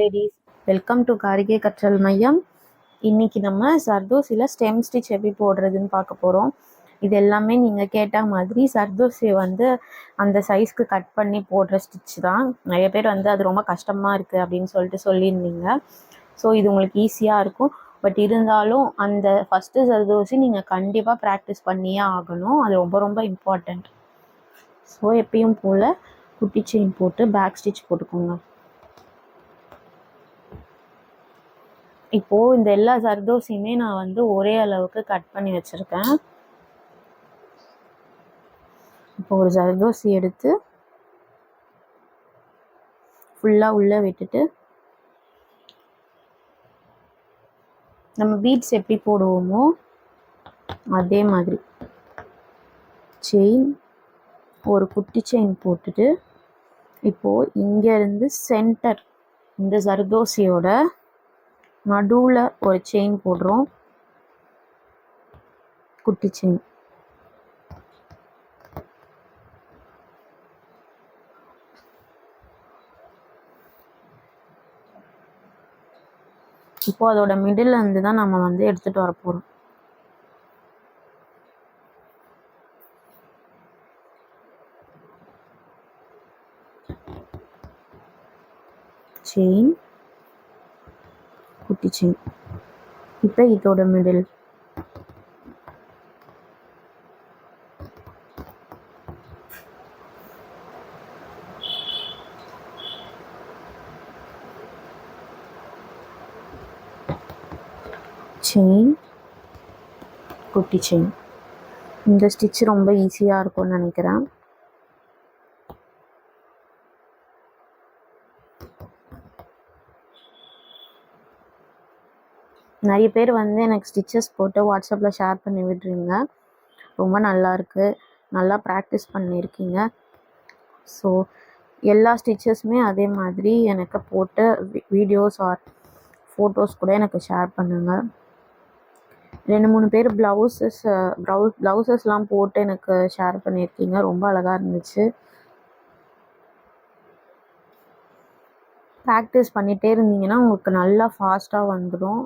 Ladies, welcome to காரிகை கற்றல் மையம். இன்னைக்கு நம்ம சர்தோசியில் ஸ்டெம் ஸ்டிச் எப்படி போடுறதுன்னு பார்க்க போகிறோம். இது எல்லாமே நீங்கள் கேட்ட மாதிரி சர்தோசியை அந்த சைஸ்க்கு கட் பண்ணி போடுற ஸ்டிச் தான். நிறைய பேர் அது ரொம்ப கஷ்டமாக இருக்குது அப்படின்னு சொல்லியிருந்தீங்க. ஸோ இது உங்களுக்கு ஈஸியாக இருக்கும். பட் இருந்தாலும் அந்த ஃபஸ்ட்டு சர்தோசி நீங்கள் கண்டிப்பாக ப்ராக்டிஸ் பண்ணியே ஆகணும். அது ரொம்ப ரொம்ப இம்பார்ட்டண்ட். ஸோ எப்பயும் போல் குட்டி செயின் போட்டு பேக் ஸ்டிச் போட்டுக்கோங்க. இப்போது இந்த எல்லா சர்தோசியுமே நான் ஒரே அளவுக்கு கட் பண்ணி வச்சுருக்கேன். இப்போ ஒரு சர்தோசி எடுத்து ஃபுல்லாக உள்ளே விட்டுட்டு நம்ம பீட்ஸ் எப்படி போடுவோமோ அதே மாதிரி செயின், ஒரு குட்டி செயின் போட்டுட்டு இப்போது இங்கேருந்து சென்டர் இந்த சர்தோசியோட நடுவில் ஒரு செயின் போடுறோம். குட்டி செயின் இப்போ அதோட மிடில் இருந்து தான் நம்ம எடுத்துகிட்டு வர போகிறோம். செயின், குட்டி செயின், இப்போ இதோட மிடில் செயின், குட்டி செயின். இந்த ஸ்டிச் ரொம்ப ஈஸியாக இருக்கும்னு நினைக்கிறேன். நிறைய பேர் எனக்கு ஸ்டிச்சஸ் போட்டு வாட்ஸ்அப்பில் ஷேர் பண்ணி விடுறீங்க. ரொம்ப நல்லாயிருக்கு, நல்லா ப்ராக்டிஸ் பண்ணியிருக்கீங்க. ஸோ எல்லா ஸ்டிச்சஸுமே அதே மாதிரி எனக்கு போட்டு வீடியோஸ் ஆர் ஃபோட்டோஸ் கூட எனக்கு ஷேர் பண்ணுங்கள். 2-3 பேர் ப்ளவுசஸ்லாம் போட்டு எனக்கு ஷேர் பண்ணியிருக்கீங்க. ரொம்ப அழகாக இருந்துச்சு. ப்ராக்டிஸ் பண்ணிகிட்டே இருந்தீங்கன்னா உங்களுக்கு நல்லா ஃபாஸ்ட்டாக வந்துடும்.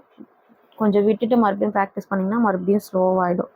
கொஞ்சம் விட்டுட்டு மறுபடியும் ப்ராக்டிஸ் பண்ணிங்கன்னா மறுபடியும் ஸ்லோவாகிடும்.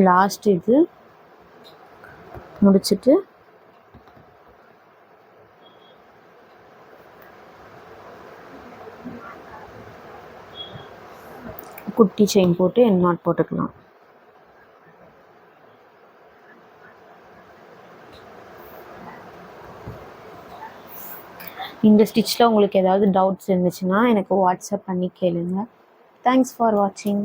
லாஸ்ட் இது முடிச்சுட்டு குட்டி செயின் போட்டு எண்ட் நாட் போட்டுக்கலாம். இந்த ஸ்டிச்சில் உங்களுக்கு ஏதாவது டவுட்ஸ் இருந்துச்சுன்னா எனக்கு வாட்ஸ்அப் பண்ணி கேளுங்க. தேங்க்ஸ் ஃபார் வாட்சிங்.